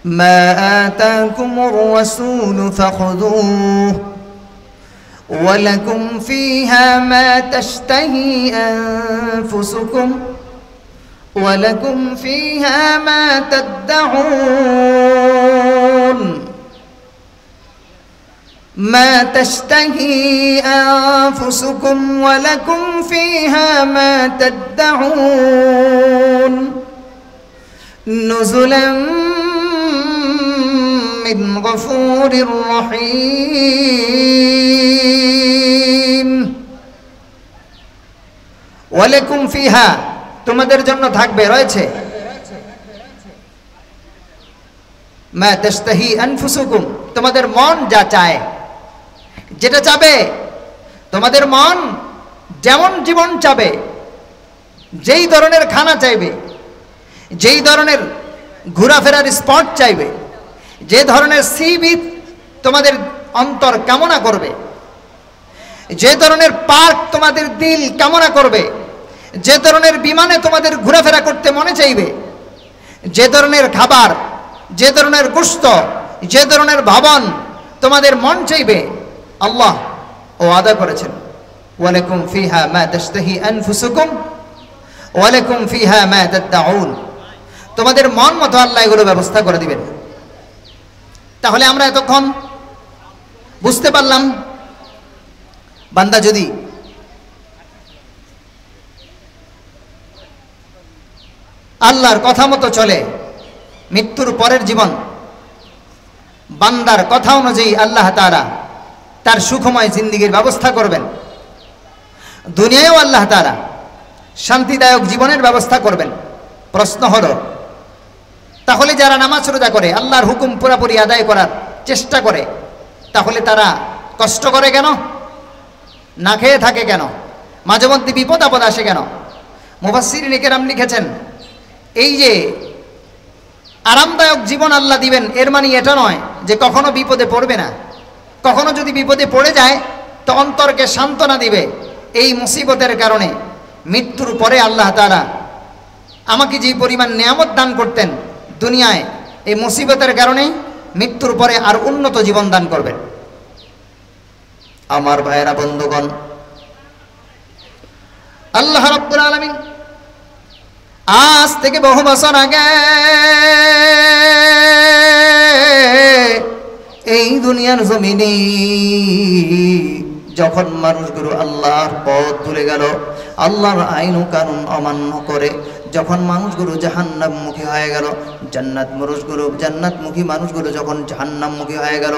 ما آتاكم الرسول فخذوه ولكم فيها ما تشتهي أنفسكم ولكم فيها ما تدعون ما تشتهي أنفسكم ولكم فيها ما تدعون نزلا من غفور رحيم ولكم فيها তোমাদের জন্য থাকবে রয়েছে মা তাশতাহি আনফুসুকুম তোমাদের মন যা চায় যেটা চাবে তোমাদের মন যেমন জীবন চাবে যেই ধরনের খানা চাইবে যেই ধরনের ঘোরাফেরার স্পট চাইবে যে ধরনের সি বিচ তোমাদের অন্তর কামনা করবে যে ধরনের পার্ক তোমাদের দিল কামনা করবে যে ধরনের বিমানে তোমাদের ঘোরাফেরা করতে মনে চাইবে যে ধরনের খাবার যে ধরনের গোশত যে ধরনের ভবন তোমাদের মন চাইবে আল্লাহ ওয়াদা করেছেন ওয়ালাকুম ফিহা মা তাশতাহি আনফুসুকুম ওয়ালাকুম ফিহা মা তাদউন তোমাদের মন মতো আল্লাহ এগুলো ব্যবস্থা করে দিবেন তাহলে আমরা এতক্ষণ বুঝতে পারলাম বান্দা যদি আল্লাহর কথা মতো চলে মৃত্যুর পরের জীবন বান্দার কথা অনুযায়ী আল্লাহ তাআলা তার সুখময় জিন্দেগীর ব্যবস্থা করবেন দুনিয়ায়ও আল্লাহ তাআলা শান্তিদায়ক জীবনের ব্যবস্থা করবেন প্রশ্ন হলো তাহলে যারা নামাজ রোজা করে আল্লাহর হুকুম পুরোপুরি আদায় করার চেষ্টা করে তাহলে তারা কষ্ট করে কেন না খেয়ে থাকে কেন মাঝে মধ্যে বিপদ আপদ আসে কেন মুফাসসিরিনে কেরাম লিখেছেন এই যে আরামদায়ক জীবন আল্লাহ দিবেন এর মানে এটা নয় যে কখনো বিপদে পড়বে না কখনো যদি বিপদে পড়ে যায় তো অন্তরকে সান্ত্বনা দিবে এই মুসিবতের কারণে মৃত্যুর পরে আল্লাহ তাআলা আমাকে যে পরিমাণ নিয়ামত দান করতেন দুনিয়ায় এই মুসিবতের কারণে মৃত্যুর পরে আর উন্নত জীবন দান করবেন আমার ভাইয়েরা বন্ধুগণ আল্লাহ রাব্বুল আলামিন আজ থেকে বহু বছর আগে এই দুনিয়ার জমিনে যখন মানুষগুলো আল্লাহর পথ ভুলে গেল আল্লাহর আইন ও কানুন অমান্য করে যখন মানুষগুলো জাহান্নামমুখী হয়ে গেল জান্নাতমুখী মানুষগুলো যখন জাহান্নামমুখী হয়ে গেল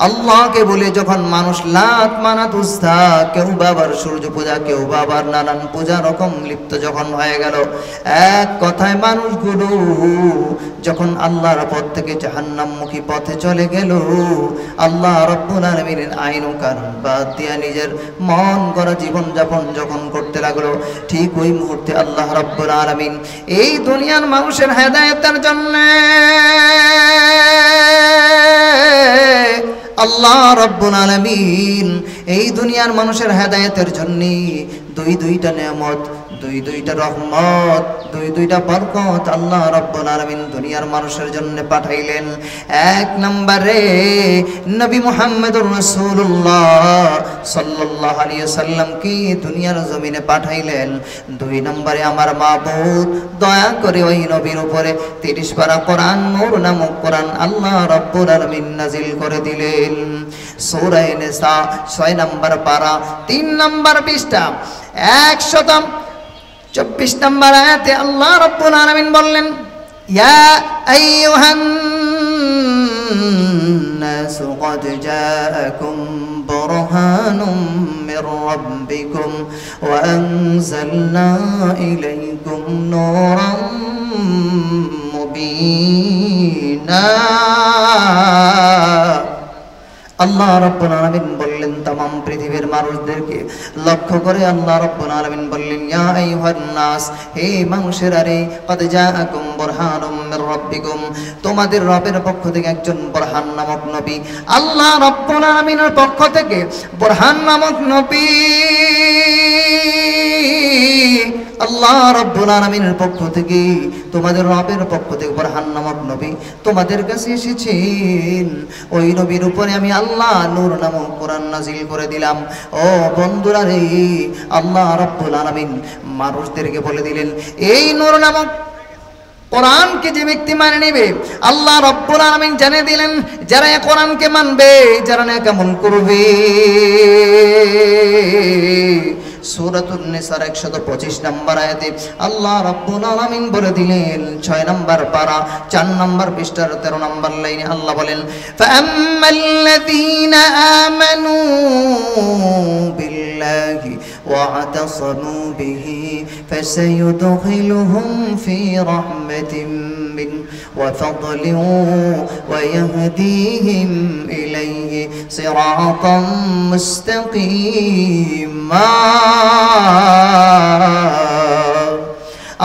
আল্লাহকে বলে যখন মানুষ লাত মানাত উযযা কেউ বাবার সূর্য পূজা কেউ বাবার নানান পূজা রকম লিপ্ত যখন হয়ে গেল এক কথায় মানুষগুলো যখন আল্লাহর পথ থেকে জাহান্নামমুখী পথে চলে গেল আল্লাহ রাব্বুল আলামিনের আইন ও কানুন বাদ দিয়ে নিজের মন গড়া জীবন যাপন যখন করতে লাগলো ঠিক ওই মুহূর্তে আল্লাহ রাব্বুল আলামিন এই দুনিয়ার মানুষের হেদায়েতের জন্য আল্লাহ রাব্বুল আলামিন এই দুনিয়ার মানুষের হেদায়েতের জন্য দুইটা নিয়ামত দুইটা রহমত দুইটা বরকত আল্লাহ রাব্বুল আলামিন দুনিয়ার মানুষের জন্য পাঠাইলেন এক নম্বরে নবী মুহাম্মদুর রাসূলুল্লাহ সাল্লাল্লাহু আলাইহি ওয়াসাল্লাম কি দুনিয়ার জমিনে পাঠাইলেন দুই নম্বরে আমার মাবুদ দয়া করে ওই নবীর উপরে 30 পারা কোরআন নূর নামক কোরআন আল্লাহ রাব্বুল আলামিন নাজিল করে দিলেন সূরা নিসা 6 নম্বর পারা 3 নম্বর পৃষ্ঠা 124 নম্বর আয়াতে আল্লাহ রাব্বুল আলামিন বললেন ইয়া আইয়ুহান নাস ক্বাদ জাআকুম বুরহানুম মির রাব্বিকুম ওয়া আনজালনা ইলাইকুম নূরান মুবিনা আল্লাহ রাব্বুল আলামিন বললেন तमाम পৃথিবীর মানুষদেরকে লক্ষ্য করে আল্লাহ রাব্বুল আলামিন বললেন ইয়া আইয়ুহান নাস হে মানুষেরা রে কদ জাআকুম বুরহানুম মির রাব্বিকুম তোমাদের রবের পক্ষ থেকে একজন বুরহান নামক নবী আল্লাহ রাব্বুল আলামিনের পক্ষ থেকে বুরহান নামক নবী আল্লাহ রাব্বুল আলামিনের পক্ষ থেকে, তোমাদের রবের পক্ষ থেকে বুরহান নামক নবী তোমাদের কাছে এসেছেন। ওই নবীর উপরে আমি আল্লাহ নূর নামক কোরআন নাজিল করে দিলাম। ও বন্ধুরা রে, আল্লাহ রাব্বুল আলামিন মানুষদেরকে বলে দিলেন, এই নূর নামক কোরআনকে যে ব্যক্তি মানে নেবে, আল্লাহ রাব্বুল আলামিন জানিয়ে দিলেন, যারা এই কোরআনকে মানবে, যারা নেক আমল করবে। সূরাতুন নিসার 125 নম্বর আয়াতে আল্লাহ রাব্বুল আলামিন বলে দিলেন, 6 নম্বর পারা 4 নম্বর পৃষ্ঠার 13 নম্বর লাইনে আল্লাহ বলেন, ফাআম্মাল্লাযীনা আমানু বিল্লাহি ওয়া'তাসামু বিহি ফাসায়ুদখিলুহুম ফি রাহমাতিন মিন ওয়া ফাদলিন ওয়া ইয়াহদিহিম ইলাইহি সিরাতাম মুস্তাকিমা।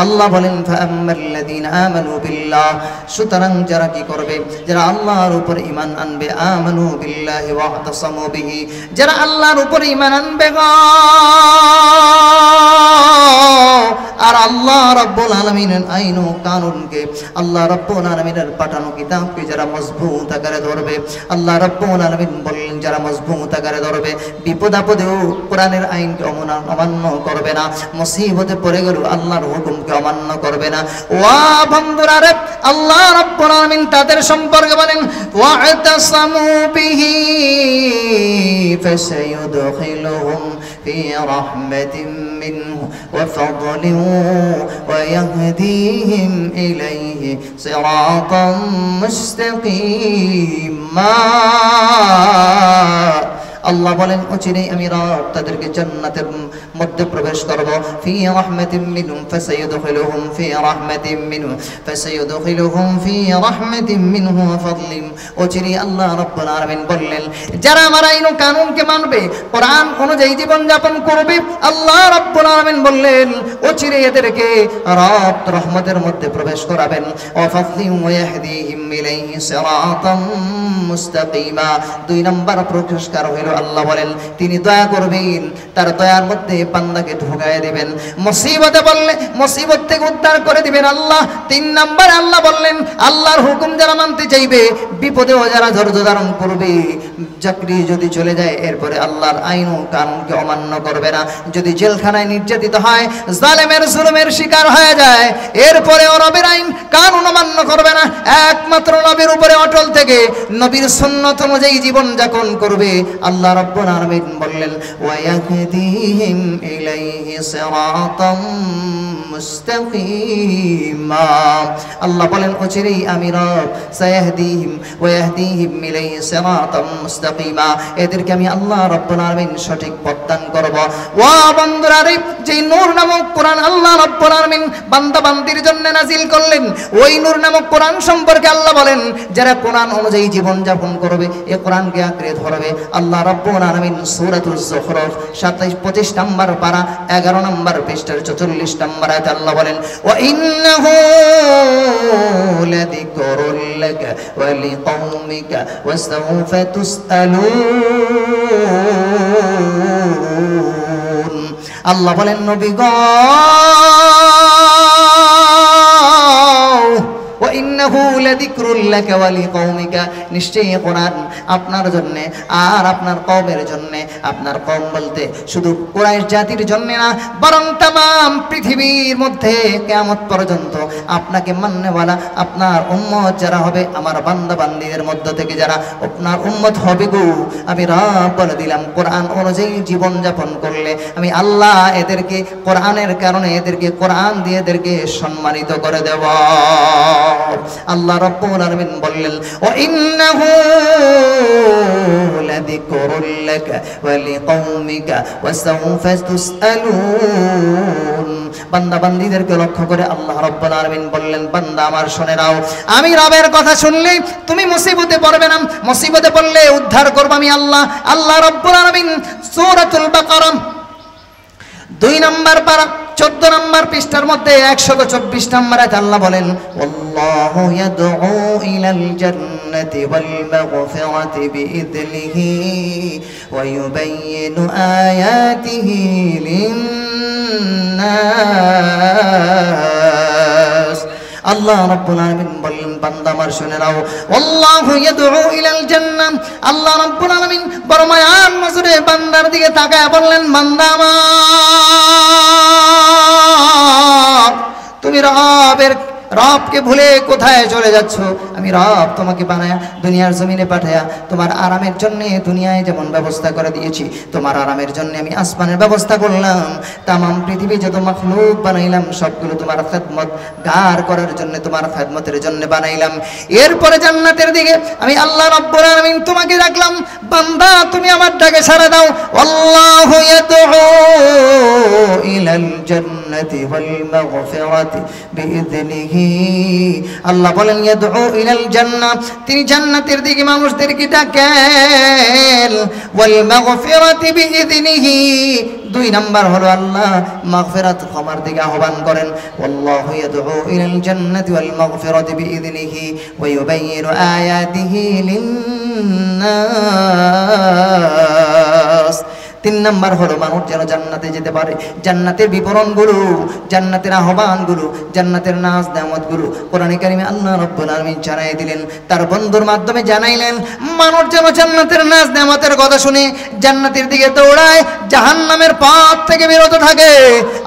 আল্লাহ বলেন, ফাআম্মাল্লাযীনা আমানু বিল্লাহ, সুতরাং যারা কি করবে, যারা আল্লাহর উপর ঈমান আনবে, আমানু বিল্লাহি ওয়া'তাসামু বিহি, যারা আল্লাহর উপর ঈমান আনবে আর আল্লাহ রাব্বুল আলামিনের আইন ও কানুনকে, আল্লাহ রাব্বুল আলামিনের পাঠানো কিতাবকে যারা মজবুত আকারে ধরবে, আল্লাহ রাব্বুল আলামিন বললেন যারা মজবুত আকারে ধরবে, বিপদ আপদেও কোরআনের আইনকে অমান্য করবে না, মুসিবতে পড়ে গেল আল্লাহর হুকুমকে অমান্য করবে না। ওয়া বন্ধুরা রে, আল্লাহ রাব্বুল আলামিন তাদের সম্পর্কে বলেন, ওয়া'তাসামু বিহি ফাসায়ুদখিলুহুম ফি রাহমাতিন মিনহু ওয়া ফাদলিন ওয়া ইয়াহদিহিম ইলাইহি সিরাতাম মুস্তাকিমা। আল্লাহ বলেন, অচিরেই আমি রব তাদেরকে জান্নাতের মধ্যে প্রবেশ করব। ফি রাহমাতিন মিনহু ফাসায়ুদখিলুহুম ফি রাহমাতিন মিনহু ফাসায়ুদখিলুহুম ফি রাহমাতিন মিনহু ওয়া ফাদলিন। অচিরেই আল্লাহ রাব্বুল আলামিন বললেন, যারা আমার আইন ও কানুনকে মানবে, কোরআন অনুযায়ী জীবন যাপন করবে, আল্লাহ রাব্বুল আলামিন বললেন অচিরেই এদেরকে রব রহমতের মধ্যে প্রবেশ করাবেন। ওয়া ফাদলিন ওয়া ইয়াহদিহিম ইলাইহি সিরাতাম মুস্তাকিমা। 2 নম্বর পুরস্কার হলো, আল্লাহ বলেন তিনি দয়া করবেন, তার দয়ার মধ্যে বান্দাকে ঢুকায় দিবেন। মুসিবতে বললে মুসিবত থেকে উদ্ধার করে দিবেন আল্লাহ। 3 নম্বরে আল্লাহ বললেন, আল্লাহর হুকুম যারা মানতে চাইবে, বিপদেও যারা ধৈর্য ধারণ করবে, চাকরি যদি চলে যায় এরপরে আল্লাহর আইন ও কানুনকে অমান্য করবে না, যদি জেলখানায় নির্যাতিত হয়, জালেমের জুলুমের শিকার হয়ে যায়, এরপরেও নবীর আইন কানুন অমান্য করবে না, একমাত্র নবীর উপরে অটল থেকে নবীর সুন্নত অনুযায়ী জীবন যাপন করবে। আল্লাহ রাব্বুল আলামিন বললেন, ওয়া ইয়াহদিহিম ইলাইহি সিরাতাম মুস্তাকিমা। আল্লাহ বলেন অচিরেই আমি রব সায়াহদিহিম ওয়া ইয়াহদিহিম ইলাইহি সিরাতাম মুস্তাকিমা, এদেরকে আমি আল্লাহ রাব্বুল আলামিন সঠিক পথ দান করব। ওয়া বন্ধুরা রে, যে নূর নামক কোরআন আল্লাহ রাব্বুল আলামিন বান্দা বান্দির জন্য নাজিল করলেন, ওই নূর নামক কোরআন সম্পর্কে আল্লাহ বলেন, যারা কোরআন অনুযায়ী জীবন যাপন করবে, এই কোরআনকে আঁকড়ে ধরবে, আল্লাহ রাব্বুল আলামিন সূরাতুল যুখরুফ 25 নম্বর পারা 11 নম্বর পৃষ্ঠার 44 নম্বর আয়াতে আল্লাহ বলেন, ওয়া ইন্নাহু লাযিকরুল লাকা ওয়া লিকাওমিকা ওয়া সাওফা তুসআলুন। আল্লাহ বলেন, নবী গো, নিশ্চয়ই কোরআন আপনার জন্য আর আপনার কওমের জন্য, আপনার কওম বলতে শুধু কুরাইশ জাতির জন্য না, বরং तमाम পৃথিবীর মধ্যে কিয়ামত পর্যন্ত আপনাকে মাননেওয়ালা আপনার উম্মত যারা হবে, আমার বান্দা বান্দীদের মধ্য থেকে যারা আপনার উম্মত হবে গো, আমি রব বলে দিলাম, কোরআন অনুযায়ী জীবন যাপন করলে আমি আল্লাহ এদেরকে কোরআনের কারণে, এদেরকে কোরআন দিয়ে এদেরকে সম্মানিত করে দেব। আল্লাহ রাব্বুল আলামিন বললেন, ওয়া ইন্নাহু লাযিকরুল লাকা ওয়া লিকাওমিকা ওয়া সাওফা তুসআলুন। বান্দা বান্দীদেরকে লক্ষ্য করে আল্লাহ রাব্বুল আলামিন বললেন, বান্দা আমার শুনে নাও, আমি রবের কথা শুনলে তুমি মুসিবতে পড়বে না, মুসিবতে পড়লে উদ্ধার করব আমি আল্লাহ। আল্লাহ রাব্বুল আলামিন সূরাতুল বাকারা 2 নম্বর পারা 14 নম্বর পৃষ্ঠার মধ্যে 124 নম্বর আয়াতে আল্লাহ বলেন, আল্লাহু ইয়াদউ ইলাল জান্নাতি ওয়াল মাগফিরাতি বিইذনিহি ওয়া ইউবাইয়িনু আয়াতিহি লিন নাস। আল্লাহ রাব্বুল আলামিন বললেন বান্দা আমার শুনে নাও, আল্লাহু ইয়াদউ ইলাল জান্নাহ। আল্লাহ রাব্বুল আলামিন বড় মায়ার নজরে বান্দার দিকে তাকায় বললেন, বান্দা আমার, তুমি রবকে ভুলে কোথায় চলে যাচ্ছ? আমি রব তোমাকে বানায়া দুনিয়ার জমিনে পাঠায়া তোমার আরামের জন্য দুনিয়ায় যেমন ব্যবস্থা করে দিয়েছি, তোমার আরামের জন্য আমি আসমানের ব্যবস্থা করলাম। তামাম পৃথিবী যত মাখলুক বানাইলাম সবগুলো তোমার খেদমত গার করার জন্য, তোমার খেদমতের জন্য বানাইলাম। এরপরে জান্নাতের দিকে আমি আল্লাহ রাব্বুল আলামিন তোমাকে রাখলাম। বান্দা তুমি আমার ডাকে সাড়া দাও। আল্লাহু ইয়াদউ ইলাল জান্নাতি ওয়াল মাগফিরাতি বিইذনিহি। আল্লাহ বলেন ইয়াদউ ইলাল জান্নাহ, তিনি জান্নাতের দিকে মানুষদেরকে ডাকেন। ওয়াল মাগফিরাতি বিইذনিহি, দুই নাম্বার হলো আল্লাহ মাগফিরাত ক্ষমার দিকে আহ্বান করেন। আল্লাহু ইয়াদউ ইলাল জান্নাতি ওয়াল মাগফিরাতি বিইذনিহি ওয়া ইউবাইয়িনু আয়াতিহি লিন-নাস। তিন নাম্বার হলো মানুষ যেন জান্নাতে যেতে পারে। জান্নাতের বিবরণগুলো, জান্নাতের আহ্বানগুলো, জান্নাতের নাজ নেয়ামতগুলো কোরআনে কারিমে আল্লাহ রাব্বুল আলামিন জানাই দিলেন, তার বন্ধুর মাধ্যমে জানাইলেন। মানুষ যেন জান্নাতের নাজ নেয়ামতের কথা শুনে জান্নাতের দিকে দৌড়ায়, জাহান্নামের পথ থেকে বিরত থাকে।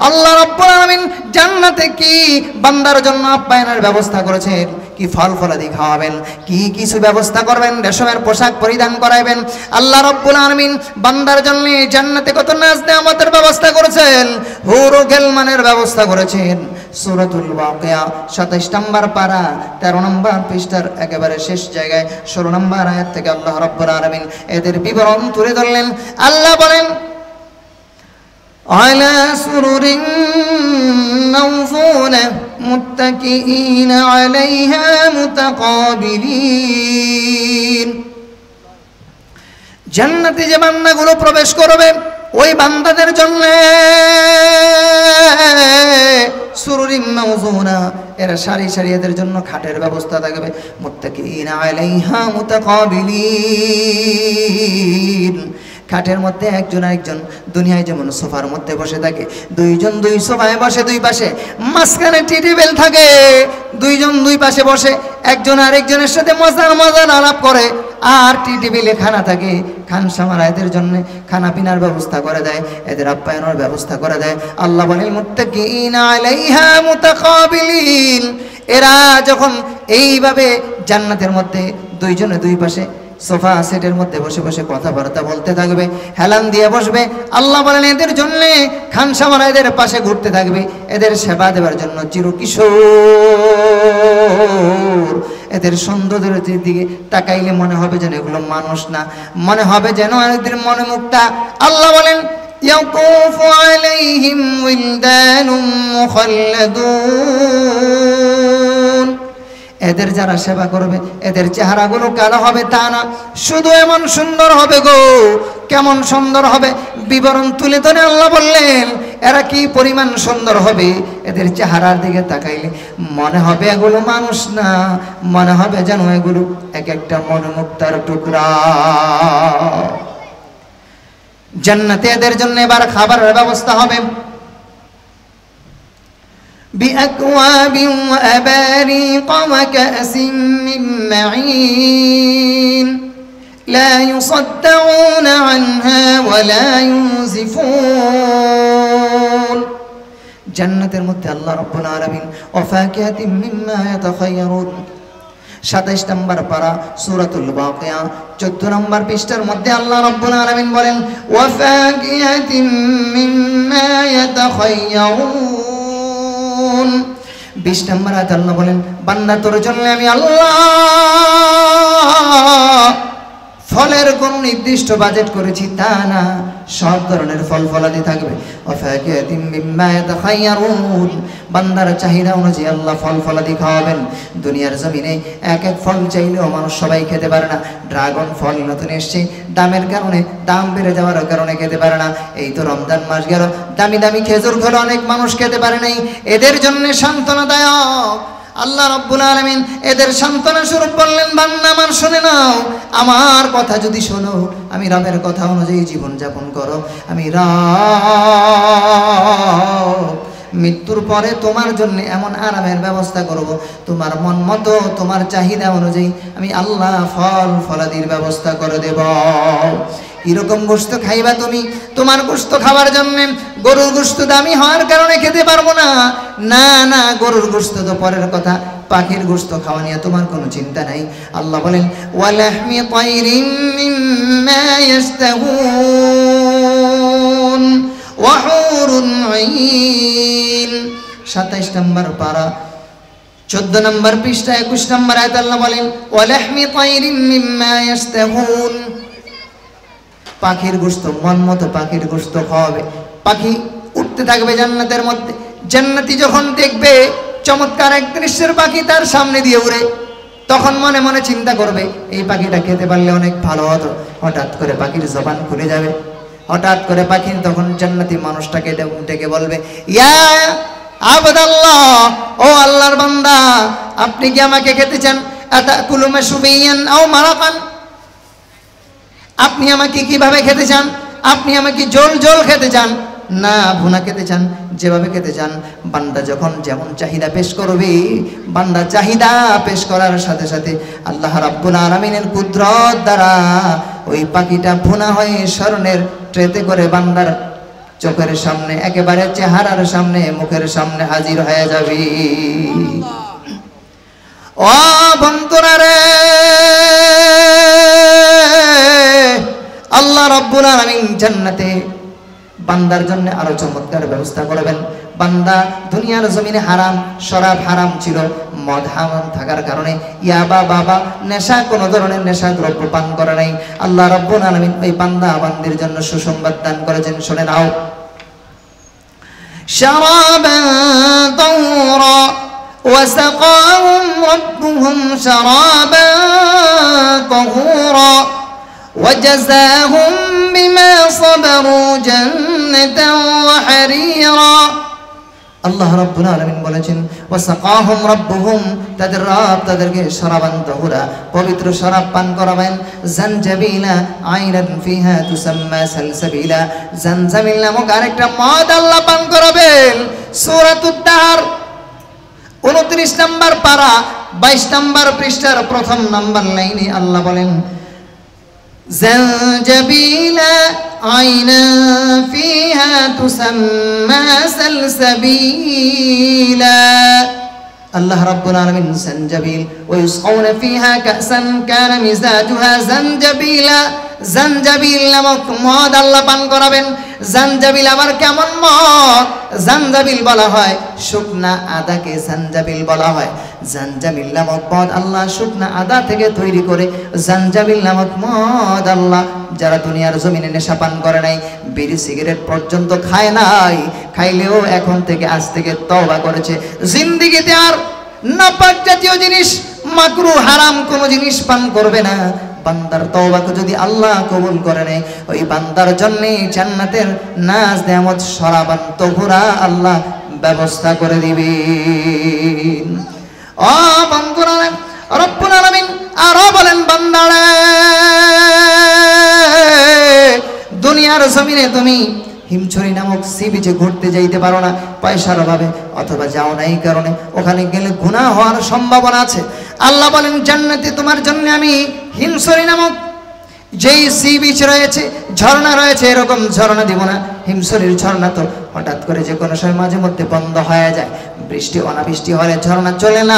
আল্লাহ রাব্বুল আলামিন জান্নাতে কি বান্দার জন্য আপ্যায়নের ব্যবস্থা করেছেন, কি ফল ফলাদি খাওয়াবেন, কি কিছু ব্যবস্থা করবেন, রেশমের পোশাক পরিধান করাইবেন। আল্লাহ রাব্বুল আলামিন বান্দার জন্য জান্নাতে কত নাজ নেয়ামতের ব্যবস্থা করেছেন, হুর ও গেলমানের ব্যবস্থা করেছেন। সূরাতুল ওয়াকিয়া ২৭ নম্বর পারা ১৩ নম্বর পৃষ্ঠার একেবারে শেষ জায়গায় ১৬ নম্বর আয়াত থেকে আল্লাহ রাব্বুল আলামিন এদের বিবরণ তুলে ধরলেন। আল্লাহ বলেন, আলা সুরুরিন মাওযুনা মুত্তাকিইনা আলাইহা মুতাকাবিলিন। জান্নাতে যে বান্দাগুলো প্রবেশ করবে ওই বান্দাদের জন্য সুরুরিন মাওযুনা, এরা সারি সারি এদের জন্য খাটের ব্যবস্থা থাকবে। মুত্তাকিইনা আলাইহা মুতাকাবিলিন, খাটের মধ্যে একজন আরেকজন দুনিয়ায় যেমন সোফার মধ্যে বসে থাকে, দুইজন দুই সোফায় বসে দুই পাশে, মাঝখানে টি টেবিল থাকে, দুইজন দুই পাশে বসে একজন আরেকজনের সাথে মজার মজার আলাপ করে। আর টি টেবিলে খানা থাকে, খানসামারা এদের জন্য খানা পিনার ব্যবস্থা করে দেয়, এদের আপ্যায়নের ব্যবস্থা করে দেয়। আল্লাহ বলেন মুত্তাকিইনা আলাইহা মুতাকাবিলিন, এরা যখন এইভাবে জান্নাতের মধ্যে দুইজনে দুই পাশে সোফা সেটের মধ্যে বসে বসে কথাবার্তা বলতে থাকবে, হেলান দিয়ে বসবে। আল্লাহ বলেন এদের জন্য খানসামারা এদের পাশে ঘুরতে থাকবে, এদের সেবা দেওয়ার জন্য চিরকিশোর। এদের সৌন্দর্যের দিকে তাকাইলে মনে হবে যেন এগুলো মানুষ না, মনে হবে যেন এদের মনে মুক্তা। আল্লাহ বলেন ইয়াতুফু আলাইহিম উইলদানুম মুখাল্লাদুন, এদের যারা সেবা করবে এদের চেহারাগুলো কালো হবে তা না, শুধু এমন সুন্দর হবে গো, কেমন সুন্দর হবে বিবরণ তুলে ধরে আল্লাহ বললেন এরা কি পরিমাণ সুন্দর হবে। এদের চেহারার দিকে তাকাইলে মনে হবে এগুলো মানুষ না, মনে হবে যেন এগুলো এক একটা মনোমুক্তার টুকরা। জান্নাতে এদের জন্য এবার খাবারের ব্যবস্থা হবে। بأكواب وأباريق وكأس من معين لا يصدعون عنها ولا ينزفون। জান্নাতের মধ্যে আল্লাহ রাব্বুল আলামিন ওয়াফাকিহাতিম মিম্মা ইয়াতাখায়্যারুন ২৭ নম্বর পারা সূরাতুল ওয়াকিয়া ১৪ নম্বর পৃষ্ঠার মধ্যে আল্লাহ রাব্বুল আলামিন বলেন ওয়াফাকিহাতিম মিম্মা ইয়াতাখায়্যারুন। ২০ নম্বর আয়াতে আল্লাহ বলেন বান্দা তোর জন্য আমি আল্লাহ ফলের কোন নির্দিষ্ট বাজেট করেছি তা না, সব ধরনের ফল ফলাদি থাকবে। ওয়াফাকিহাতিম মিম্মা ইয়াতাখায়্যারুন, বান্দার চাহিদা অনুযায়ী আল্লাহ ফল ফলাদি খাওয়াবেন। দুনিয়ার জমিনে এক এক ফল চাইলেও মানুষ সবাই খেতে পারে না। ড্রাগন ফল নতুন এসছে, দামের কারণে দাম বেড়ে যাওয়ার কারণে খেতে পারে না। এই তো রমজান মাস গেল, দামি দামি খেজুর খেলো অনেক মানুষ খেতে পারে নাই। এদের জন্য সান্ত্বনাদায়ক আল্লাহ রাব্বুল আলামিন এদের সান্ত্বনা স্বরূপ বললেন বান্দা আমার শুনে নাও, আমার কথা যদি শোনো, আমি রবের কথা অনুযায়ী জীবন যাপন করো, আমি রব মৃত্যুর পরে তোমার জন্য এমন আরামের ব্যবস্থা করব, তোমার মন মতো তোমার চাহিদা অনুযায়ী আমি আল্লাহ ফল ফলাদির ব্যবস্থা করে দেব। এরকম গোশত খাইবা তুমি, তোমার গোশত খাবার জন্য গরুর গোশত দামি হওয়ার কারণে খেতে পারবো না, না না, গরুর গোশত তো পরের কথা, পাখির গোশত খাওয়া নিয়ে তোমার কোনো চিন্তা নাই। আল্লাহ বলেন ওয়ালাহমি তায়রিম মিম্মা ইয়াশতাহুন ওয়া হুরুন আইন। 27 নম্বর পারা 14 নম্বর পৃষ্ঠা 21 নম্বর আয়াত আল্লাহ বলেন ওয়ালাহমি তায়রিম মিম্মা ইয়াশতাহুন। পাখির গোশত, মন মতো পাখির গোশত খাওয়াবে। পাখি উঠতে থাকবে জান্নাতের মধ্যে, জান্নাতি যখন দেখবে চমৎকার এক দৃশ্যের পাখি তার সামনে দিয়ে উড়ে, তখন মনে মনে চিন্তা করবে এই পাখিটা খেতে পারলে অনেক ভালো হতো। হঠাৎ করে পাখির জবান খুলে যাবে, হঠাৎ করে পাখি তখন জান্নাতি মানুষটাকে ডেকে বলবে ইয়া আবদাল্লাহ, ও আল্লাহর বান্দা, আপনি কি আমাকে খেতে চান? আতাকুলু মাশবিয়ান আও মারাকান, আপনি আমাকে কিভাবে খেতে চান? আপনি আমাকে জল জল খেতে চান না ভুনা খেতে চান? যেভাবে খেতে চান। বান্দা যখন যেমন চাহিদা পেশ করবে, বান্দা চাহিদা পেশ করার সাথে সাথে আল্লাহ রাব্বুল আলামিনের কুদরত দ্বারা ওই পাখিটা ভুনা হয়ে স্বর্ণের ট্রেতে করে বান্দার চোখের সামনে, একেবারে চেহারার সামনে, মুখের সামনে হাজির হয়ে যাবে। ও বন্ধুরা রে, আল্লাহ রাব্বুল আলামিন জান্নাতে বান্দার জন্য আরো চমৎকার ব্যবস্থা করবেন। বান্দা দুনিয়ার জমিনে হারাম, শরাব হারাম ছিল, মদ হারাম থাকার কারণে ইয়াবা বাবা নেশা, কোনো ধরনের নেশা দ্রব্য পান করে নাই। আল্লাহ রাব্বুল আলামিন ওই বান্দা বান্দির জন্য সুসংবাদ দান করেছেন, শুনে নাও। শারাবান তাহুরা ওয়া সাকাহুম রাব্বুহুম শারাবান তাহুরা وجزاهم بما صبروا جنة وحريرا। আল্লাহ রাব্বুল আলামিন বলেছেন ওয়াসাকাহুম রাব্বুহুম, তাদের রব তাদেরকে শরাবান তাহুরা, পবিত্র শরাব পান করাবেন। জানজাবিলা আইনান ফিহা তুসাম্মা সালসাবিলা, জানজাবিল নামক আরেকটা মদ আল্লাহ পান করাবেন। সূরাতুদ দার 29 নম্বর পারা 22 নম্বর পৃষ্ঠার প্রথম নম্বর লাইনে আল্লাহ বলেন زنجبيلا عينا فيها تسمى سلسبيلا। الله رب العالمين زنجبيل ويسقون فيها كأسا كان مزاجها زنجبيلا। জানজাবিল নামক মদ আল্লাহ পান করাবেন। জানজাবিল আবার কেমন মদ? জানজাবিল বলা হয় শুকনা আদাকে জানজাবিল বলা হয়। জানজাবিল নামক মদ আল্লাহ শুকনা আদা থেকে তৈরি করে। জানজাবিল নামক মদ আল্লাহ যারা দুনিয়ার জমিনে নেশা পান করে নাই, বিড়ি সিগারেট পর্যন্ত খায় নাই, খাইলেও এখন থেকে আজ থেকে তওবা করেছে, জিন্দেগিতে আর নাপাক জাতীয় জিনিস, মাকরু হারাম কোনো জিনিস পান করবে না। বান্দার তওবাকে যদি আল্লাহ কবুল করে নেয়, ওই বান্দার জন্য জান্নাতের নাজ নেয়ামত শরাবান তাহুরা আল্লাহ ব্যবস্থা করে দিবেন। ও বান্দারা, রব্বুল আলামিন আরো বলেন বান্দারা, দুনিয়ার জমিনে তুমি হিমছড়ি নামক সি বিচে ঘুরতে যাইতে পারো না পয়সার অভাবে, অথবা যাও না এই কারণে, ওখানে গেলে গুনাহ হওয়ার সম্ভাবনা আছে। আল্লাহ বলেন জান্নাতে তোমার জন্য আমি হিমছড়ি নামক যেই সি বিচ রয়েছে, ঝর্ণা রয়েছে, এরকম ঝর্ণা দিব না। হিমছড়ির ঝর্ণা তো হঠাৎ করে যে কোনো সময় মাঝে মধ্যে বন্ধ হয়ে যায়, বৃষ্টি অনাবৃষ্টি হলে ঝর্ণা চলে না,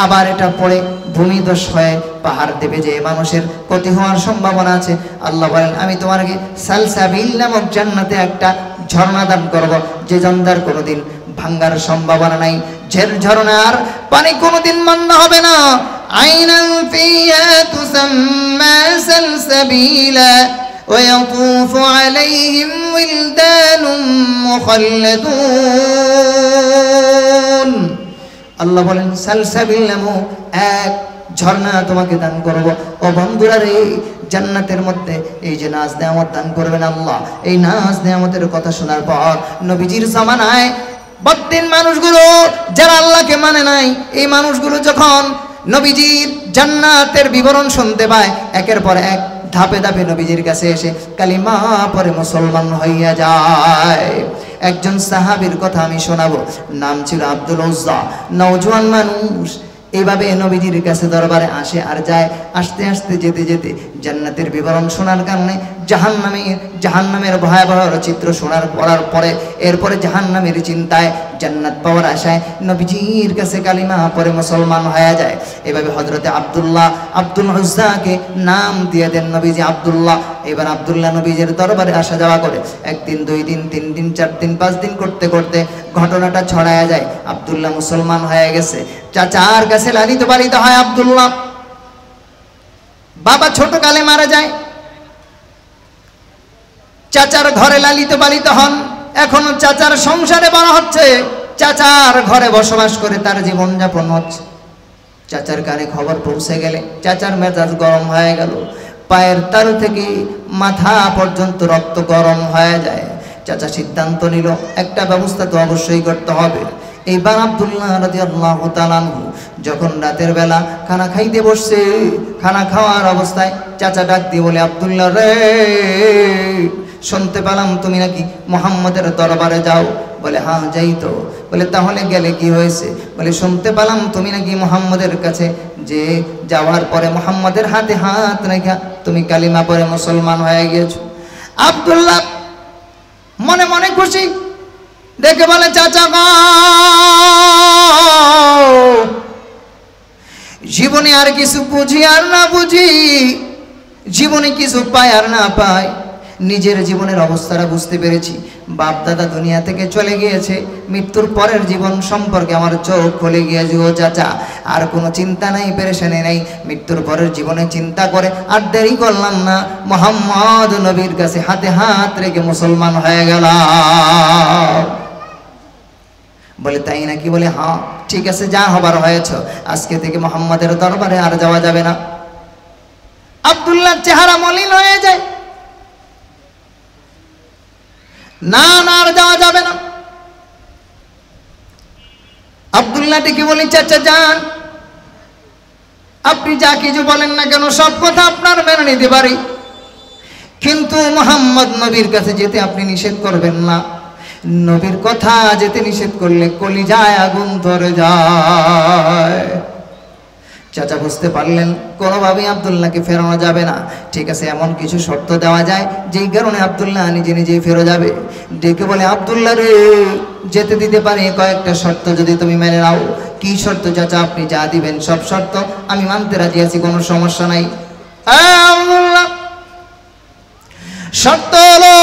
আবার এটা পড়ে ভূমিধস হয়ে পাহাড় দেবে যে মানুষের ক্ষতি হওয়ার সম্ভাবনা আছে। আল্লাহ বলেন আমি তোমাকে সালসাবিল নামক জান্নাতে একটা ঝর্ণা দান করব, যে ঝর্ণার কোনোদিন ভাঙ্গার সম্ভাবনা নাই, যে ঝর্ণার পানি কোনোদিন বন্ধ হবে না। আইনান ফিহা তুসাম্মা সালসাবিলা ওয়া ইয়াতুফু আলাইহিম উইলদানুম মুখাল্লাদুন। আল্লাহ বলেন সালসাবিল নামক এক ঝর্ণা তোমাকে দান করব। ও বন্ধুরা রে, জান্নাতের মধ্যে এই যে নাজ নেয়ামত দান করবেন আল্লাহ, এই নাজ নেয়ামতের কথা শোনার পর নবীজির জামানায় বদ্দিন মানুষগুলো যারা আল্লাহকে মানে নাই, এই মানুষগুলো যখন নবীজির জান্নাতের বিবরণ শুনতে পায়, একের পর এক ধাপে ধাপে নবীজির কাছে এসে কালিমা পরে মুসলমান হইয়া যায়। একজন সাহাবীর কথা আমি শোনাবো, নাম ছিল আব্দুল উজ্জা, নওজোয়ান মানুষ। এইভাবে নবীজির কাছে দরবারে আসে আর যায়। আস্তে আস্তে যেতে যেতে জান্নাতের বিবরণ শোনার কারণে জাহান্নামের ভয়াবহ চিত্র পড়ার পরে এরপরে জাহান্নামের চিন্তায় জান্নাত পাওয়ার আশায় নবীজির কাছে কালিমা পরে মুসলমান হয়ে যায়। এভাবে হযরতে আব্দুল উজ্জাকে নাম দিয়ে দেন নবীজি আব্দুল্লাহ। এবার আব্দুল্লাহ নবীজির দরবারে আসা যাওয়া করে। একদিন, 2 দিন, 3 দিন, 4 দিন, 5 দিন করতে করতে ঘটনাটা ছড়ায়া যায়। আব্দুল্লাহ মুসলমান হয়ে গেছে। চাচার কাছে লালিত পালিত হয় আব্দুল্লাহ। বাবা ছোট কালে মারা যায়, চাচার ঘরে লালিত পালিত হন। এখনো চাচার সংসারে বড় হচ্ছে, চাচার ঘরে বসবাস করে তার জীবনযাপন হচ্ছে। চাচার কানে খবর পৌঁছে গেলে চাচার মেজাজ গরম হয়ে গেল, পায়ের তালু থেকে মাথা পর্যন্ত রক্ত গরম হয়ে যায়। চাচা সিদ্ধান্ত নিল একটা ব্যবস্থা তো অবশ্যই করতে হবে। এইবার আব্দুল্লাহ রাদিয়াল্লাহু তাআলা আনহু যখন রাতের বেলা খানা খাইতে বসছে, খানা খাওয়ার অবস্থায় চাচা ডাক দিয়ে বলে, আব্দুল্লাহ রে, শুনতে পেলাম তুমি নাকি মুহাম্মদের দরবারে যাও। বলে হ্যাঁ যাই তো। বলে তাহলে গেলে কি হয়েছে? বলে শুনতে পেলাম তুমি নাকি মুহাম্মদের কাছে যে যাওয়ার পরে মুহাম্মদের হাতে হাত রেখা তুমি কালিমা পড়ে মুসলমান হয়ে গিয়েছো। আব্দুল্লাহ মনে মনে খুশি, দেখে বলে চাচা গো, জীবনে আর কিছু বুঝি আর না বুঝি, জীবনে কিছু পাই আর না পাই, নিজের জীবনের অবস্থাটা বুঝতে পেরেছি। বাপ দাদা দুনিয়া থেকে চলে গিয়েছে, মৃত্যুর পরের জীবন সম্পর্কে আমার চোখ খুলে গিয়েছে। ও চাচা, আর কোনো চিন্তা নাই, পেরেশানি নাই, মৃত্যুর পরের জীবনে চিন্তা করে আর দেরি করলাম না, মুহাম্মদ নবীর কাছে হাতে হাত রেখে মুসলমান হয়ে গেলাম। বলে তাই নাকি? বলে হ্যাঁ, ঠিক আছে, যা হবার হয়েছে, আজকে থেকে মুহাম্মদের দরবারে আর যাওয়া যাবে না। আব্দুল্লাহর চেহারা মলিন হয়ে যায়, না না আর যাওয়া যাবে না। আব্দুল্লাহ ডেকে বলি, চাচা যান, আপনি যা কিছু বলেন না কেন সব কথা আপনার মেনে নিতে পারি, কিন্তু মুহাম্মদ নবীর কাছে যেতে আপনি নিষেধ করবেন না। নবীর কথা যেতে নিষেধ করলে কলিজায় আগুন ধরে যায়। চাচা বুঝতে পারলেন কোনোভাবেই আব্দুল্লাহকে ফেরানো যাবে না। ঠিক আছে, এমন কিছু শর্ত দেওয়া যায় যেই কারণে আব্দুল্লাহ নিজে নিজেই ফেরত যাবে। ডেকে বলে, আব্দুল্লাহ রে, যেতে দিতে পারি, কয়েকটা শর্ত যদি তুমি মেনে নাও। কি শর্ত চাচা? আপনি যা দিবেন সব শর্ত আমি মানতে রাজি আছি, কোনো সমস্যা নাই। আব্দুল্লাহ, শর্ত হলো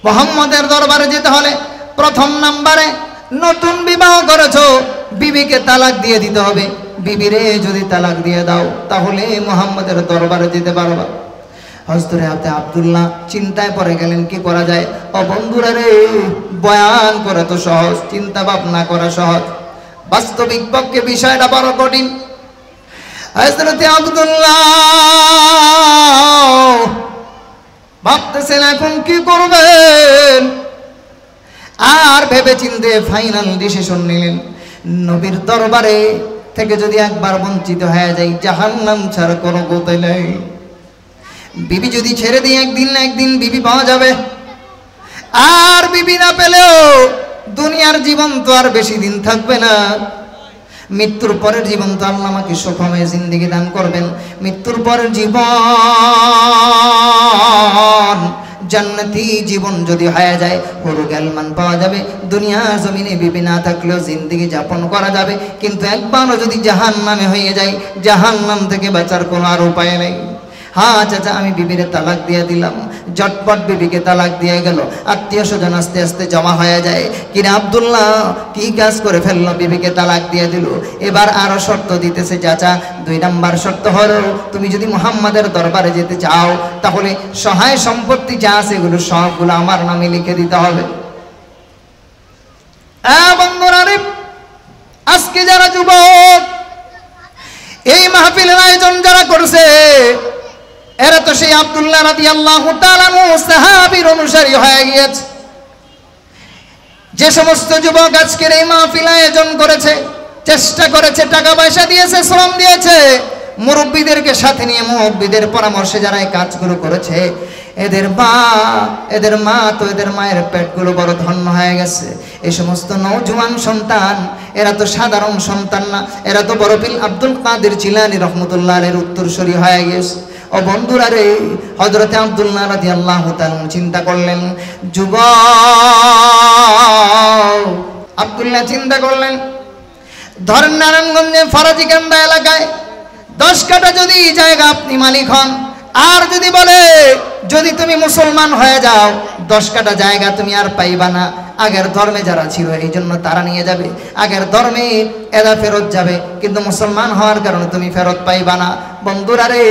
মুহাম্মদের দরবারে যেতে হলে প্রথম নম্বরে নতুন বিবাহ করেছো, বিবিকে তালাক দিয়ে দিতে হবে। বিবিরে যদি তালাক দিয়ে দাও তাহলে মুহাম্মদের দরবারে যেতে পারবা। হযরতে আব্দুল্লাহ চিন্তায় পড়ে গেলেন, কি করা যায়? ও বন্ধুরা রে, বয়ান করা তো সহজ, চিন্তা ভাবনা করা সহজ, বাস্তবিক পক্ষে বিষয়টা বড় কঠিন। হযরতে আব্দুল্লাহ ভাবতেছেন এখন কি করবেন, আর ভেবে চিন্তে ফাইনাল ডিসিশন নিলেন, নবীর দরবারে থেকে যদি একবার বঞ্চিত হয়ে যায় জাহান্নাম ছাড়া কোনো গতি নেই। বিবি যদি ছেড়ে দিয়ে একদিন না একদিন বিবি পাওয়া যাবে, আর বিবি না পেলেও দুনিয়ার জীবন তো আর বেশি দিন থাকবে না। মৃত্যুর পরের জীবন তো আল্লাহ আমাকে সুখময় জিন্দেগি দান করবেন। মৃত্যুর পরের জীবন জান্নাতি জীবন যদি হয়ে যায়, হুরুল মান পাওয়া যাবে, দুনিয়া জমিনে বিবি না থাকলেও জিন্দেগি যাপন করা যাবে। কিন্তু একবারও যদি জাহান্নামে হয়ে যায়, জাহান্নাম থেকে বাঁচার কোনো আর উপায় নেই। হ্যাঁ চাচা, আমি বিবিরে তালাক দিয়ে দিলাম। জটপট বিবিকে তালাক দিয়ে গেল। আত্মীয় স্বজন আস্তে আস্তে জমা হয়ে যায়, কিরে আব্দুল্লাহ কি কাজ করে ফেললো, বিবিকে তালাক দিয়ে দিল। এবার আরো শর্ত দিতেছে চাচা। 2 নাম্বার শর্ত হলো, তুমি যদি মুহাম্মাদের দরবারে যেতে চাও তাহলে সহায় সম্পত্তি যা আছে এগুলো সবগুলো আমার নামে লিখে দিতে হবে। বন্ধুরা রে, আজকে যারা যুবক এই মাহফিলের আয়োজন যারা করছে, এরা তো সেই আব্দুল্লাহ রাদিয়াল্লাহু তাআলা সাহাবীর অনুসারী হয়ে গিয়েছে। যে সমস্ত যুবক আজকের এই মাহফিল আয়োজন করেছে চেষ্টা করেছে, টাকা পয়সা দিয়েছে, শ্রম দিয়েছে, মুরব্বীদেরকে সাথে নিয়ে মুরব্বীদের পরামর্শে যারা এই কাজগুলো করেছে, এদের মা তো এদের মায়ের পেটগুলো বড় ধন্য হয়ে গেছে। এই সমস্ত নওজোয়ান সন্তান, এরা তো সাধারণ সন্তান না, এরা তো বড় পীর আব্দুল কাদের জিলানী রাহমাতুল্লাহ আলাইহির উত্তরসূরি হয়ে গেছে। ও বন্ধুরা রে, হযরতে আব্দুল্লাহ রাদিয়াল্লাহু তাআলা চিন্তা করলেন, যুবক আব্দুল্লাহ চিন্তা করলেন, ধরেন নারায়ণগঞ্জে ফরাজিকান্দা এলাকায় 10 কাঠা যদি জায়গা আপনি মালিক হন, আর যদি বলে যদি তুমি মুসলমান হয়ে যাও 10 কাঠা জায়গা তুমি আর পাইবা না, আগের ধর্মে যারা ছিল এই জন্য তারা নিয়ে যাবে, আগের ধর্মে এরা ফেরত যাবে, কিন্তু মুসলমান হওয়ার কারণে তুমি ফেরত পাইবা না। বন্ধুরা রে,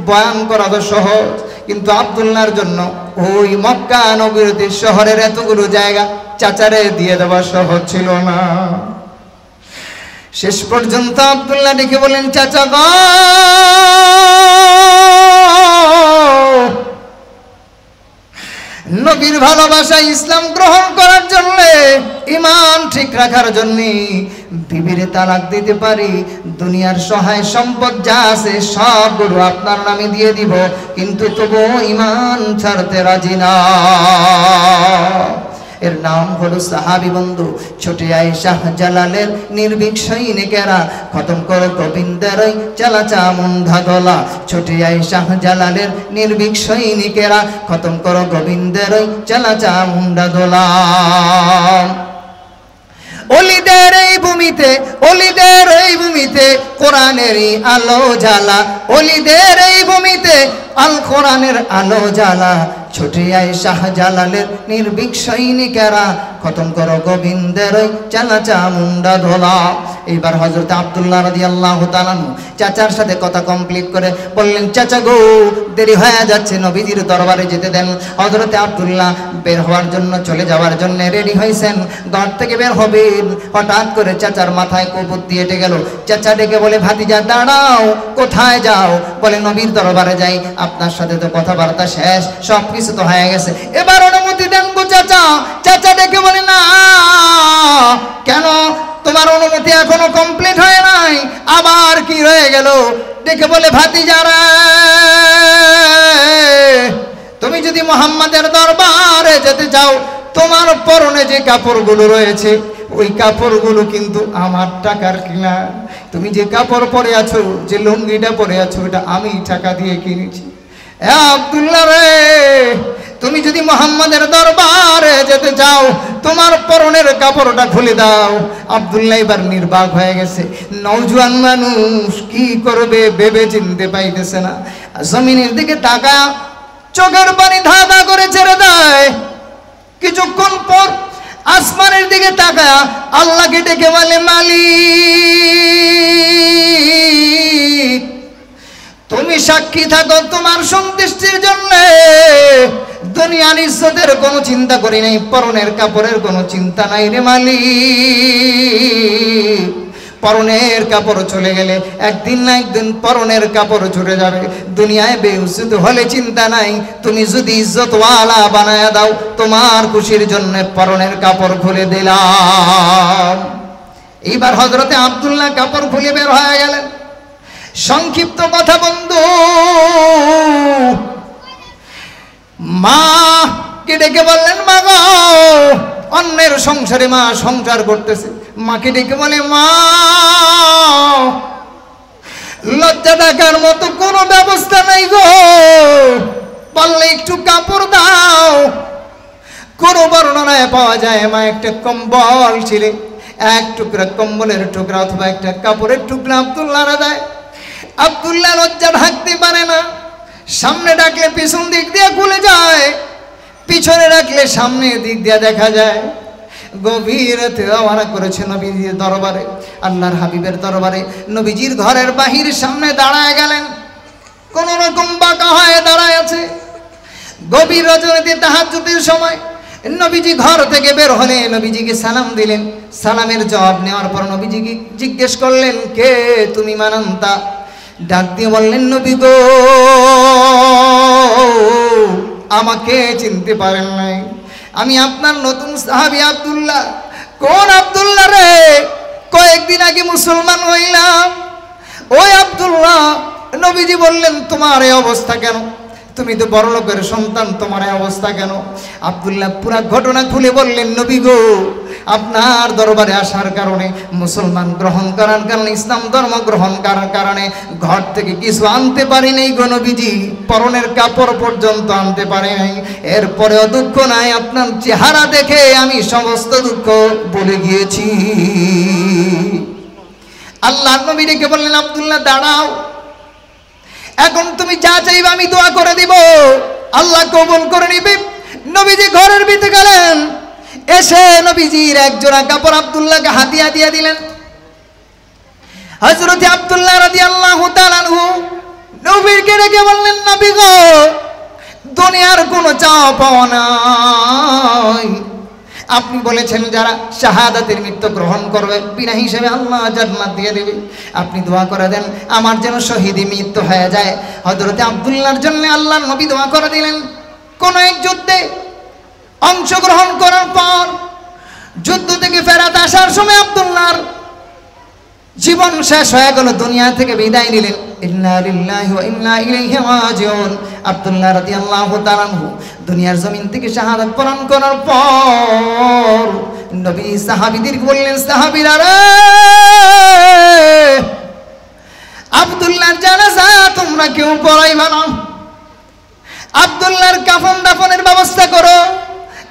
বয়ান করা তো সহজ, কিন্তু আব্দুল্লাহর জন্য ওই মক্কা নগরীর শহরের এতগুলো জায়গা চাচারে দিয়ে দেওয়া সহজ ছিল না। শেষ পর্যন্ত আব্দুল্লাহ ডেকে বলেন, চাচা গো, নবীর ভালোবাসা, ইসলাম গ্রহণ করার জন্য, ঈমান ঠিক রাখার জন্য বিবির তালাক দিতে পারি, দুনিয়ার সহায় সম্পদ যা আছে সবগুলো আপনার নামে দিয়ে দিব, কিন্তু তবুও ঈমান ছাড়তে রাজি না। এর নাম হলো সাহাবী বন্ধু ছোটে আয়েশা জালালের নির্ভীক সৈনিকেরা, খতম করো গোবিন্দের চালাচা মুন্ডা দোলা। ছোটে আয়েশা জালালের নির্ভীক সৈনিকেরা, খতম করো গোবিন্দের চালাচা মুন্ডা দোলা। অলিদের এই ভূমিতে, অলিদের এই ভূমিতে কোরআনেরই আলো জ্বালা, অলিদের এই ভূমিতে আল কোরআনের আলো জ্বালা। ছোটে আয়েশা জালালের নির্ভীক সৈনিকেরা, খতম করো গোবিন্দের চালাচা মুন্ডা ধোলা। এইবার হযরত আব্দুল্লাহ রাদিয়াল্লাহু তাআলা চাচার সাথে কথা কমপ্লিট করে বললেন, চাচা গো, দেরি হয়ে যাচ্ছে, নবীজির দরবারে যেতে দেন। হযরত আব্দুল্লাহ বের হওয়ার জন্য, চলে যাওয়ার জন্য রেডি হয়েছেন, ঘর থেকে বের হবেন, হঠাৎ করে চাচার মাথায় কুবুদ্ধি এঁটে গেল। চাচা ডেকে বলে, ভাতিজা দাঁড়াও, কোথায় যাও? বলে, নবীর দরবারে যাই, আপনার সাথে তো কথাবার্তা শেষ, সব কিছু তো হয়ে গেছে, এবার অনুমতি দেন গো চাচা। চাচা ডেকে বলে, না, কেন? তোমার অনুমতি এখনো কমপ্লিট হয় নাই, আবার কি রয়ে গেল? ডেকে বলে, ভাতিজারা, তুমি যদি মুহাম্মাদের দরবারে যেতে চাও, তোমার পরনে যে কাপড়গুলো রয়েছে ওই কাপড়গুলো কিন্তু আমার টাকার কিনা। তুমি যে কাপড় পরে আছো, যে লুঙ্গিটা পরে আছো, এটা আমি টাকা দিয়ে কিনেছি। আব্দুল্লাহ রে, তুমি যদি মুহাম্মাদের দরবারে যেতে চাও, তোমার পরনের কাপড়টা খুলে দাও। আব্দুল্লাহ এবার নির্বাক হয়ে গেছে, নওজোয়ান মানুষ কি করবে ভেবে চিনতে পাইতেছে না। জমিনের দিকে তাকা, চোখের পানি ধাঁধা করে ছেড়ে দেয়। কিছুক্ষণ পর আসমানের দিকে তাকা, আল্লাহকে ডেকে বলে, মালিক, তুমি সাক্ষী থাকো, তোমার সন্তুষ্টির জন্য দুনিয়ার ইজ্জতের কোনো চিন্তা করি নাই, পরনের কাপড়ের কোনো চিন্তা নাই রে মালিক। পরনের কাপড় চলে গেলে একদিন না একদিন পরনের কাপড় ছুটে যাবে, দুনিয়ায় বেউসুদ হলে চিন্তা নাই, তুমি যদি ইজ্জতওয়ালা বানায় দাও, তোমার খুশির জন্য পরনের কাপড় খুলে দিলাম। এইবার হযরতে আব্দুল্লাহ কাপড় খুলে বের হয়ে গেলেন। সংক্ষিপ্ত কথা বন্ধু, মা কে ডেকে বললেন, মা গো, অন্যের সংসারে মা সংসার করতেছে, মাকে ডেকে বলে, মা, লজ্জা দেখার মতো কোনো ব্যবস্থা নাই গো, পারলে একটু কাপড় দাও। কোনো বর্ণনায় পাওয়া যায় মা একটা কম্বল ছিলে, এক টুকরা কম্বলের টুকরা অথবা একটা কাপড়ের টুকরা আব্দুল্লাহ দেয়। আব্দুল্লাহ লজ্জা ঢাকতে পারে না, সামনে ডাকলে পিছন দিক দিয়ে খুলে যায়, পিছনে রাখলে সামনের দিক দিয়ে দেখা যায়। গভীর রাতে রওনা করেছে নবীজির দরবারে, আল্লাহর হাবিবের দরবারে। নবীজির ঘরের বাহির সামনে দাঁড়ায় গেলেন, কোন রকম বাঁকা হয়ে দাঁড়ায় আছে। গভীর রজনীতে তাহাজ্জুদের সময় নবীজি ঘর থেকে বের হলে নবীজিকে সালাম দিলেন। সালামের জবাব নেওয়ার পর নবীজিকে জিজ্ঞেস করলেন, কে তুমি মানান্তা? ডাক দিয়ে বললেন, নবী গো, আমাকে চিনতে পারেন নাই, আমি আপনার নতুন সাহাবী আব্দুল্লাহ। কোন আব্দুল্লাহ রে? কয়েকদিন আগে মুসলমান হইলাম। ওই আব্দুল্লাহ, নবীজি বললেন তোমার এই অবস্থা কেন? তুমি তো বড় লোকের সন্তান, তোমার এই অবস্থা কেন? আব্দুল্লাহ পুরা ঘটনা খুলে বললেন, নবী গো, আপনার দরবারে আসার কারণে, মুসলমান গ্রহণ করার কারণে, ইসলাম ধর্ম গ্রহণ করার কারণে ঘর থেকে কিছু আনতে পারি নাই গো নবীজি, পরনের কাপড় পর্যন্ত আনতে পারি নাই। এরপরেও দুঃখ নাই, আপনার চেহারা দেখে আমি সমস্ত দুঃখ ভুলে গিয়েছি। আল্লাহ নবী ডেকে বললেন, আব্দুল্লাহ দাঁড়াও, এখন তুমি যা চাইবে আমি দোয়া করে দিব, আল্লাহ কবুল করে নিবে। নবীজি ঘরের ভিতরে গেলেন, এসে নবীজির এক জোড়া কাপড় আব্দুল্লাহকে হাদিয়া দিয়ে দিলেন। হযরত আব্দুল্লাহ রাদিয়াল্লাহু তাআলা আনহু নবীকে ডেকে বললেন, নবী গো, দুনিয়ার কোনো চাওয়া পাওয়া নাই, আপনি বলেছেন যারা শাহাদাতের মৃত্যু গ্রহণ করবে বিনা হিসেবে আল্লাহ জান্নাত দিয়ে দেবে, আপনি দোয়া করে দেন আমার যেন শহীদি মৃত্যু হয়ে যায়। হযরত আব্দুল্লাহর জন্য আল্লাহর নবী দোয়া করে দিলেন। কোন এক যুদ্ধে অংশগ্রহণ করার পর যুদ্ধ থেকে ফেরত আসার সময় আব্দুল্লাহর জীবন শেষ হয়ে গেল, দুনিয়া থেকে বিদায় নিলেন। ইন্না লিল্লাহি ওয়া ইন্না ইলাইহি রাজিউন। আব্দুল্লাহ রাদিয়াল্লাহু তাআলা আনহু দুনিয়ার জমিন থেকে শাহাদাত বরণ করার পর নবী সাহাবীদের বললেন, সাহাবীরা রে, আব্দুল্লাহর জানাজা তোমরা কেউ পড়াইবা না, আব্দুল্লাহর কাফন দাফনের ব্যবস্থা করো।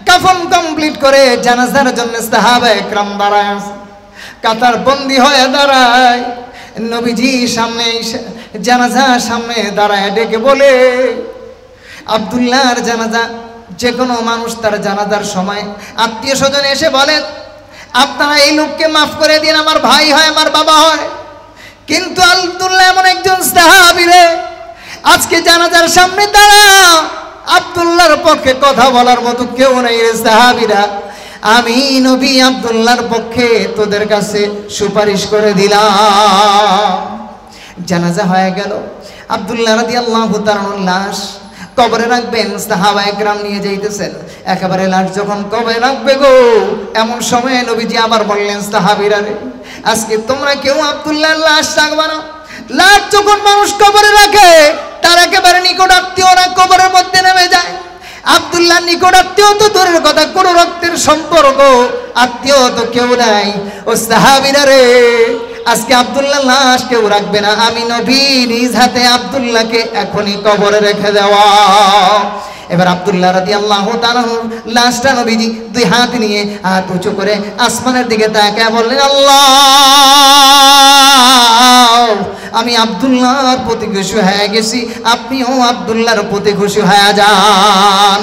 কাফন কমপ্লিট করে জানাজার জন্য সাহাবায়ে কেরাম দাঁড়ায় আছে, কাতার বন্দী হয়ে দাঁড়ায়। নবীজি সামনে জানাজা সামনে দাঁড়ায় ডেকে বলে, আব্দুল্লাহর জানাজা, যে কোনো মানুষ তার জানাজার সময় আত্মীয় স্বজন এসে বলেন, আপনারা এই লোককে মাফ করে দিন, আমার ভাই হয়, আমার বাবা হয়। কিন্তু আব্দুল্লাহ এমন একজন সাহাবী রে, আজকে জানাজার সামনে দাঁড়া, আব্দুল্লাহর পক্ষে কথা বলার মতো কেউ নেই রে সাহাবীরা, আমি নবী আব্দুল্লাহর পক্ষে তোদের কাছে সুপারিশ করে দিলাম। জানাজা হয়ে গেল। আব্দুল্লাহ রাদিয়াল্লাহু তাআলার লাশ কবরে রাখবেন, সাহাবায়ে কেরাম নিয়ে যাইতেছেন। একেবারে লাশ যখন কবরে রাখবে গো, এমন সময় নবীজি আবার বললেন, সাহাবীরা রে, আজকে তোমরা কেউ আব্দুল্লাহর লাশ রাখবা না। লাশ যখন মানুষ কবরে রাখে, তার একেবারে নিকট আত্মীয়রা কবরের মধ্যে নেমে যায়। আব্দুল্লাহ নিকট আত্মীয় তো দূরের কথা, কোন রক্তের সম্পর্ক আত্মীয় তো কেউ নাই। ও সাহাবীরা রে, আজকে আব্দুল্লাহ লাশ কেউ রাখবে না, আমি নবী নিজ হাতে আব্দুল্লাহকে এখনই কবরে রেখে দেওয়া। এবার আব্দুল্লাহ রাদিয়াল্লাহু তাআলা লাশটা নবীজি দুই হাত নিয়ে হাত উঁচু করে আসমানের দিকে তাকিয়ে বললেন, আল্লাহ, আমি আব্দুল্লাহর প্রতি খুশি হয়ে গেছি, আপনিও আব্দুল্লাহর প্রতি খুশি হয়ে যান।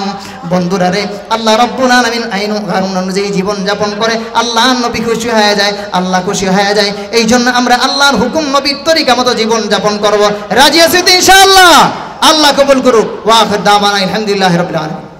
বন্ধুরা রে, আল্লাহ রাব্বুল আলামিন আইন কানুন অনুযায়ী জীবন যাপন করে, আল্লাহ নবী খুশি হয়ে যায়, আল্লাহ খুশি হয়ে যায়। এই জন্য আমরা আল্লাহর হুকুম নবীর তরিকা মতো জীবন যাপন করব। রাজি আছি তো ইনশাআল্লাহ? আল্লাহ কবুল করুক। ওয়া আখির দাওয়ানা আলহামদুলিল্লাহি রাব্বিল আলামিন।